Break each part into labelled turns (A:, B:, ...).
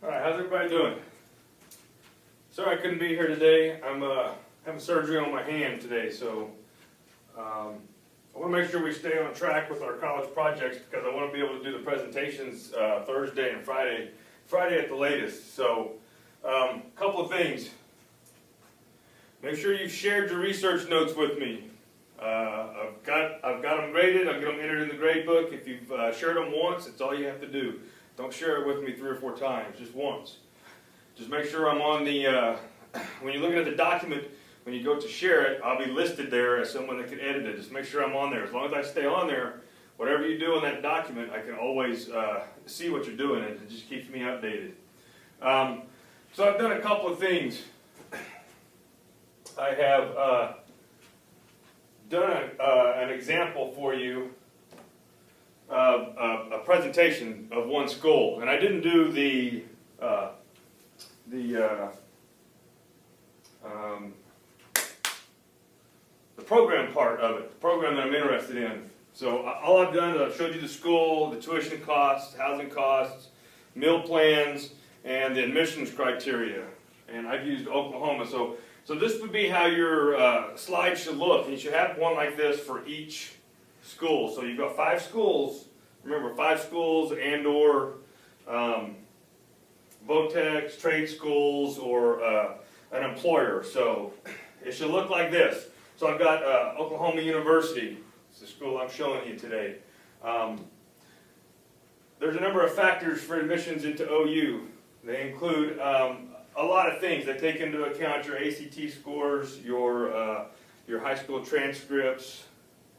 A: Alright, how's everybody doing? Sorry I couldn't be here today. I'm having surgery on my hand today, so I want to make sure we stay on track with our college projects because I want to be able to do the presentations Thursday and Friday at the latest. So, a couple of things. Make sure you've shared your research notes with me. I've got them graded. I'll get them entered in the grade book. If you've shared them once, it's all you have to do. Don't share it with me 3 or 4 times, just once. Just make sure I'm on the, when you're looking at the document, when you go to share it, I'll be listed there as someone that can edit it. Just make sure I'm on there. As long as I stay on there, whatever you do in that document, I can always see what you're doing, and it just keeps me updated. So I've done a couple of things. I have done an example for you of a presentation of one school, and I didn't do the program part of it, the program that I'm interested in. So all I've done is I've showed you the school, the tuition costs, housing costs, meal plans, and the admissions criteria. And I've used Oklahoma. So this would be how your slide should look. And you should have one like this for each school. So you've got 5 schools. Remember, 5 schools and or Votex, trade schools, or an employer. So it should look like this. So I've got Oklahoma University. It's the school I'm showing you today. There's a number of factors for admissions into OU. They include a lot of things. They take into account your ACT scores, your high school transcripts,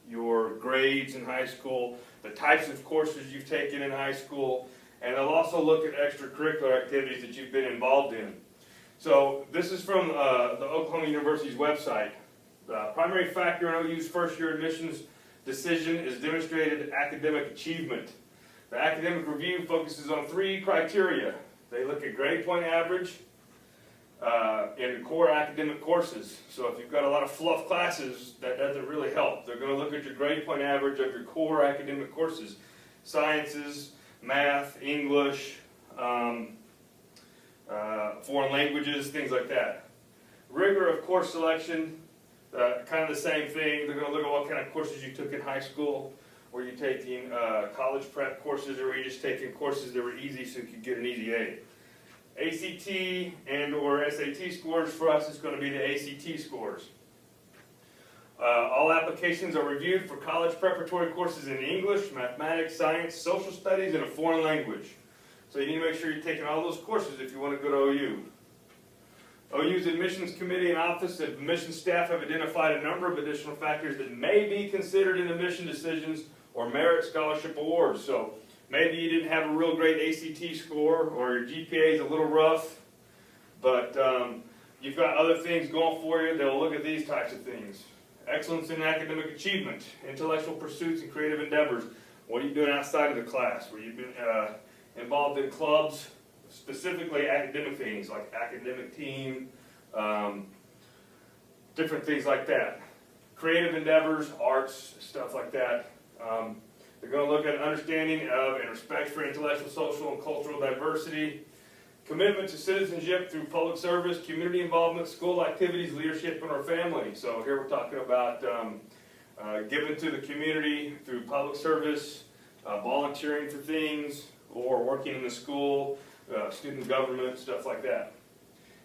A: your grades in high school, the types of courses you've taken in high school, and they'll also look at extracurricular activities that you've been involved in. So this is from the Oklahoma University's website. The primary factor in OU's first-year admissions decision is demonstrated academic achievement. The academic review focuses on 3 criteria. They look at grade point average in core academic courses. So if you've got a lot of fluff classes, that doesn't really help. They're going to look at your grade point average of your core academic courses. Sciences, math, English, foreign languages, things like that. Rigor of course selection, kind of the same thing. They're going to look at what kind of courses you took in high school. Were you taking college prep courses, or were you just taking courses that were easy so you could get an easy A? ACT and or SAT scores for us is going to be the ACT scores. All applications are reviewed for college preparatory courses in English, mathematics, science, social studies, and a foreign language. So you need to make sure you're taking all those courses if you want to go to OU. OU's admissions committee and office of admissions staff have identified a number of additional factors that may be considered in admission decisions or merit scholarship awards. So maybe you didn't have a real great ACT score, or your GPA is a little rough, but you've got other things going for you. They'll look at these types of things. Excellence in academic achievement, intellectual pursuits and creative endeavors. What are you doing outside of the class? Were you been involved in clubs, specifically academic things like academic team, different things like that. Creative endeavors, arts, stuff like that. They're going to look at understanding of and respect for intellectual, social, and cultural diversity, commitment to citizenship through public service, community involvement, school activities, leadership, and our family. So here we're talking about giving to the community through public service, volunteering for things, or working in the school, student government, stuff like that.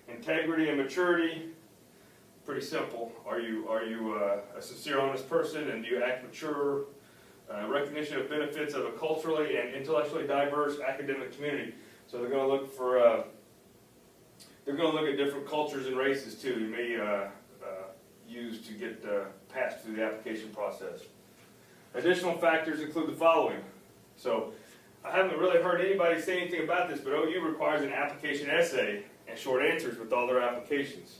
A: Integrity and maturity, pretty simple. Are you a sincere, honest person, and do you act mature? Recognition of benefits of a culturally and intellectually diverse academic community. So they're going to look for they're going to look at different cultures and races too. You may use to get passed through the application process. Additional factors include the following. So I haven't really heard anybody say anything about this, but OU requires an application essay and short answers with all their applications.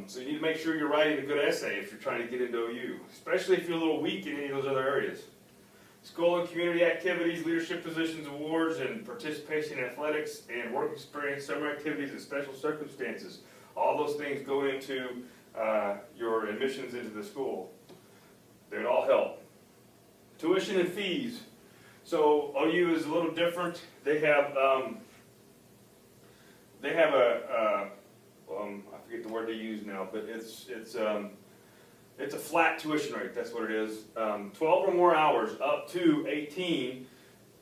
A: So you need to make sure you're writing a good essay if you're trying to get into OU, especially if you're a little weak in any of those other areas. School and community activities, leadership positions, awards, and participation in athletics and work experience, summer activities, and special circumstances. All those things go into your admissions into the school. They'd all help. Tuition and fees. So OU is a little different. They have they have I forget the word they use now, but it's a flat tuition rate. That's what it is. 12 or more hours up to 18,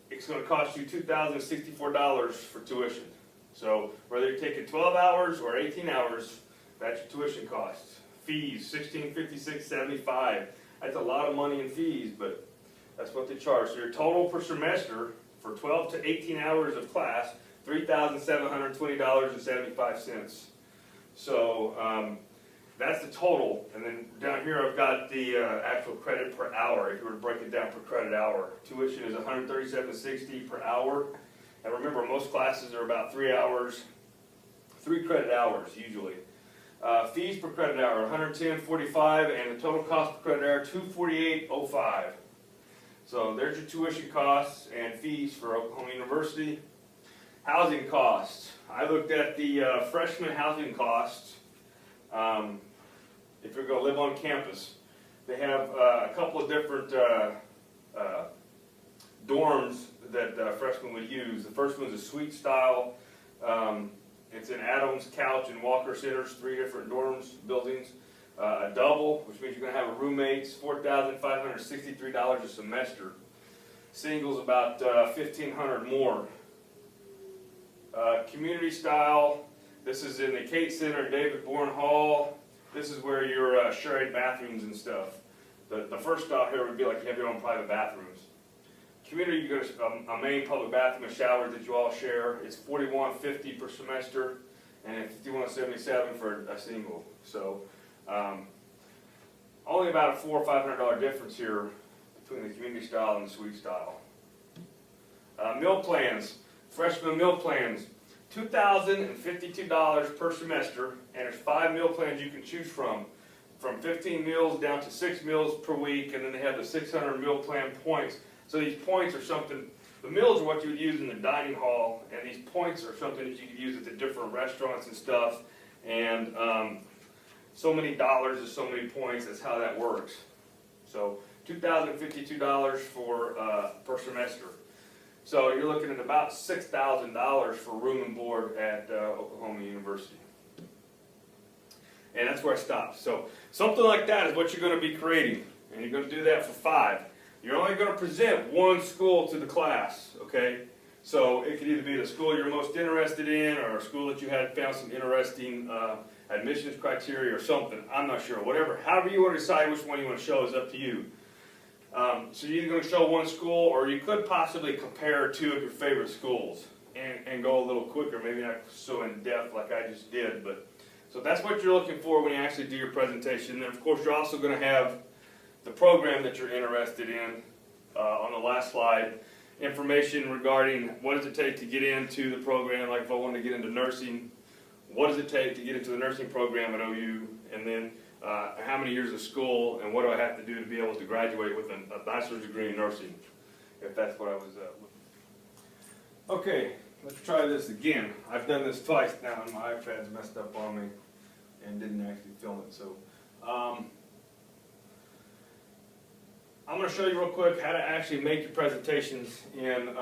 A: it's going to cost you $2,064 for tuition. So whether you're taking 12 hours or 18 hours, that's your tuition costs. Fees, $1,656.75. That's a lot of money in fees, but that's what they charge. So your total per semester for 12 to 18 hours of class, $3,720.75. So that's the total. And then down here I've got the actual credit per hour. If you were to break it down per credit hour, tuition is $137.60 per hour. And remember, most classes are about 3 hours, 3 credit hours usually. Fees per credit hour, $110.45, and the total cost per credit hour, $248.05. So there's your tuition costs and fees for Oklahoma University. Housing costs. I looked at the freshman housing costs. If you're going to live on campus, they have a couple of different dorms that freshmen would use. The first one's a suite style. It's in Adams, Couch, and Walker Centers, 3 different dorms, buildings. A double, which means you're going to have a roommates, $4,563 a semester. Singles, about $1,500 more. Community style, this is in the Kate Center, David Bourne Hall. This is where you're sharing bathrooms and stuff. The first stop here would be like you have your own private bathrooms. Community, you go to a main public bathroom and showers that you all share. It's $41.50 per semester, and $51.77 for a single. So only about a $400 or $500 difference here between the community style and the suite style. Meal plans, freshman meal plans, $2,052 per semester, and there's 5 meal plans you can choose from 15 meals down to 6 meals per week, and then they have the 600 meal plan points. So these points are something, the meals are what you would use in the dining hall, and these points are something that you could use at the different restaurants and stuff, and so many dollars is so many points. That's how that works. So $2,052 for per semester. So you're looking at about $6,000 for room and board at Oklahoma University. And that's where I stopped. So something like that is what you're going to be creating. And you're going to do that for 5. You're only going to present 1 school to the class, okay? So it could either be the school you're most interested in, or a school that you had found some interesting admissions criteria or something. I'm not sure. Whatever. However you want to decide which one you want to show is up to you. So you're either going to show 1 school, or you could possibly compare 2 of your favorite schools and go a little quicker, maybe not so in depth like I just did. But so that's what you're looking for when you actually do your presentation. And then of course you're also going to have the program that you're interested in on the last slide. Information regarding what does it take to get into the program, like if I wanted to get into nursing, what does it take to get into the nursing program at OU, and then how many years of school, and what do I have to do to be able to graduate with a bachelor's degree in nursing, if that's what I was looking for. Okay, let's try this again. I've done this twice now, and my iPad's messed up on me and didn't actually film it. So I'm going to show you real quick how to actually make your presentations in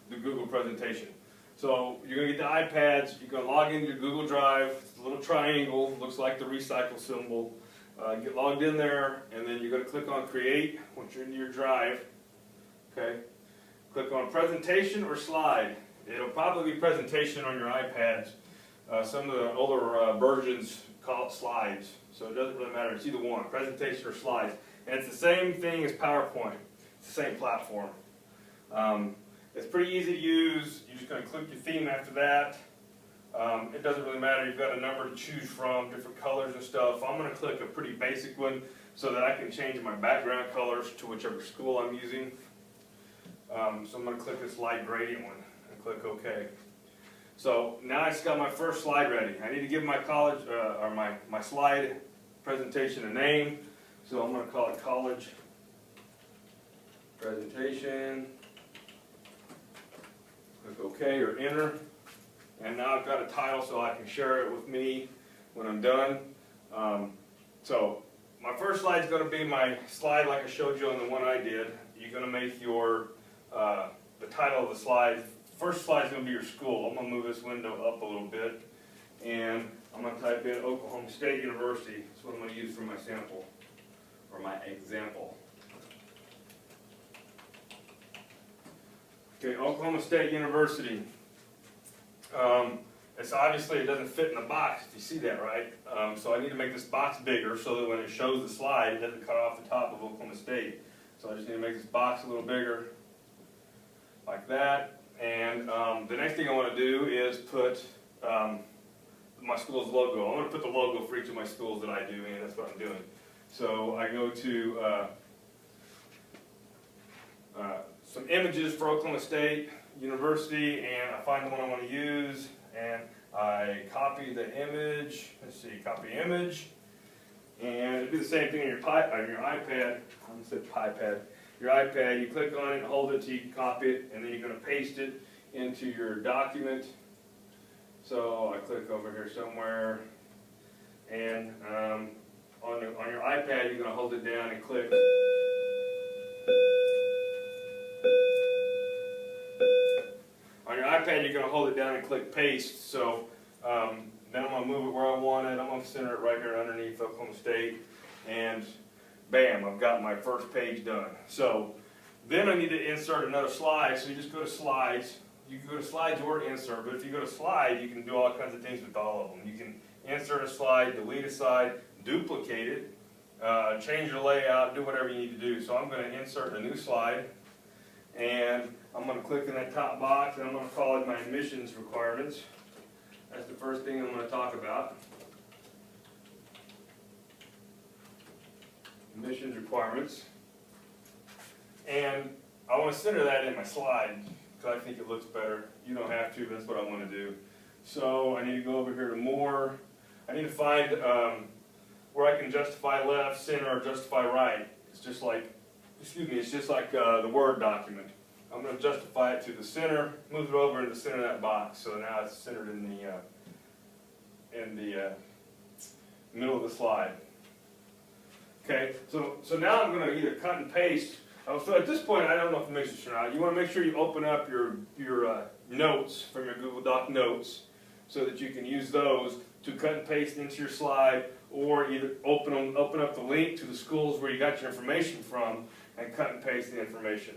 A: the Google presentation. So you're going to get the iPads, you're going to log into your Google Drive, it's a little triangle, looks like the recycle symbol. Get logged in there, and then you're going to click on Create once you're into your Drive. Okay. Click on Presentation or Slide. It'll probably be Presentation on your iPads. Some of the older versions call it Slides, so it doesn't really matter. It's either one, Presentation or Slides. And it's the same thing as PowerPoint. It's the same platform. It's pretty easy to use. You're just going to click your theme after that. It doesn't really matter. You've got a number to choose from, different colors and stuff. I'm going to click a pretty basic one so that I can change my background colors to whichever school I'm using. So I'm going to click this light gradient one and click OK. So now I just got my first slide ready. I need to give my college or my slide presentation a name. So I'm going to call it College Presentation. Click OK or Enter. And now I've got a title so I can share it with me when I'm done. So my first slide is going to be my slide like I showed you on the one I did. You're going to make your the title of the slide first slide is going to be your school. I'm going to move this window up a little bit, and I'm going to type in Oklahoma State University. That's what I'm going to use for my sample, or my example. Okay, Oklahoma State University. It's obviously, it doesn't fit in the box, if you see that, right? So I need to make this box bigger so that when it shows the slide, it doesn't cut off the top of Oklahoma State. So I just need to make this box a little bigger, like that. And the next thing I want to do is put my school's logo. I'm going to put the logo for each of my schools that I do, and that's what I'm doing. So I go to some images for Oklahoma State University, and I find the one I want to use, and I copy the image. Let's see, copy image, and do the same thing on your iPad. I said iPad. Your iPad. You click on it, and hold it till you can copy it, and then you're going to paste it into your document. So I click over here somewhere, and on your iPad, you're going to hold it down and click. On your iPad, you're going to hold it down and click paste. So then I'm going to move it where I want it. I'm going to center it right here underneath Oklahoma State. And bam, I've got my first page done. So then I need to insert another slide. So you just go to slides. You can go to slides or insert. But if you go to slide, you can do all kinds of things with all of them. You can insert a slide, delete a slide, duplicate it, change the layout, do whatever you need to do. So I'm going to insert a new slide. And I'm going to click in that top box, and I'm going to call it my admissions requirements. That's the first thing I'm going to talk about. Admissions requirements. And I want to center that in my slide, because I think it looks better. You don't have to, but that's what I want to do. So I need to go over here to more. I need to find where I can justify left, center, or justify right. It's just like, it's just like the Word document. I'm going to justify it to the center, move it over into the center of that box. So now it's centered in the middle of the slide. Okay, so now I'm going to either cut and paste. So at this point, I don't know if it makes sense or not. You want to make sure you open up your notes from your Google Doc notes so that you can use those to cut and paste into your slide, or either open up the link to the schools where you got your information from and cut and paste the information.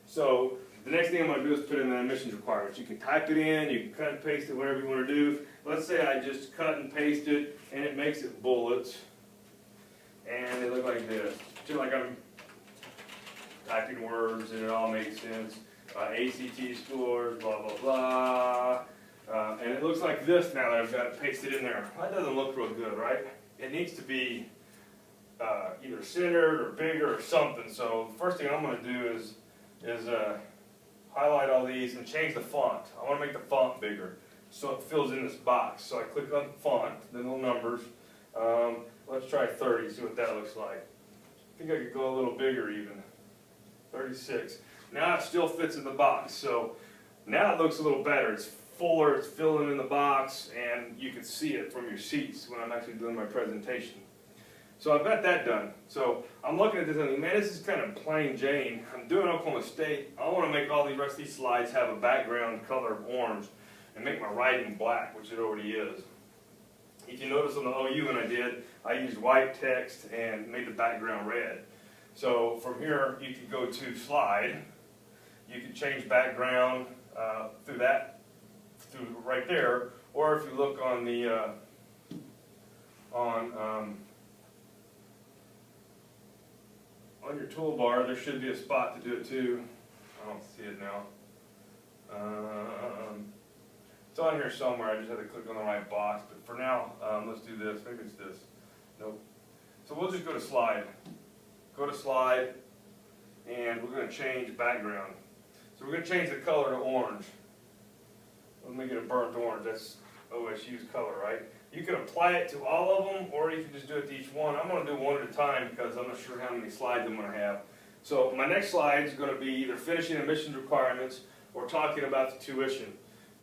A: So the next thing I'm going to do is put in the admissions requirements. You can type it in, you can cut and paste it, whatever you want to do. Let's say I just cut and paste it, and it makes it bullets, and they look like this. Just like I'm typing words, and it all makes sense. ACT scores, blah, blah, blah. And it looks like this now that I've got it pasted in there. That doesn't look real good, right? It needs to be either centered or bigger or something. So the first thing I'm going to do is highlight all these and change the font. I want to make the font bigger so it fills in this box. So I click on font, the little numbers. Let's try 30, see what that looks like. I think I could go a little bigger even. 36. Now it still fits in the box. So now it looks a little better. It's fuller, it's filling in the box, and you can see it from your seats when I'm actually doing my presentation. So I've got that done. So I'm looking at this and man, this is kind of plain Jane. I'm doing Oklahoma State. I want to make all the rest of these slides have a background color of orange and make my writing black, which it already is. If you notice on the OU when I used white text and made the background red. So from here, you can go to slide. You can change background through right there, or if you look on the on your toolbar, there should be a spot to do it too. I don't see it now. It's on here somewhere. I just had to click on the right box. But for now, let's do this. Maybe it's this. Nope. So we'll just go to slide. Go to slide, and we're going to change background. So we're going to change the color to orange. Let me get a burnt orange. That's OSU's color, right? You can apply it to all of them, or you can just do it to each one. I'm going to do one at a time because I'm not sure how many slides I'm going to have. So my next slide is going to be either finishing admissions requirements or talking about the tuition.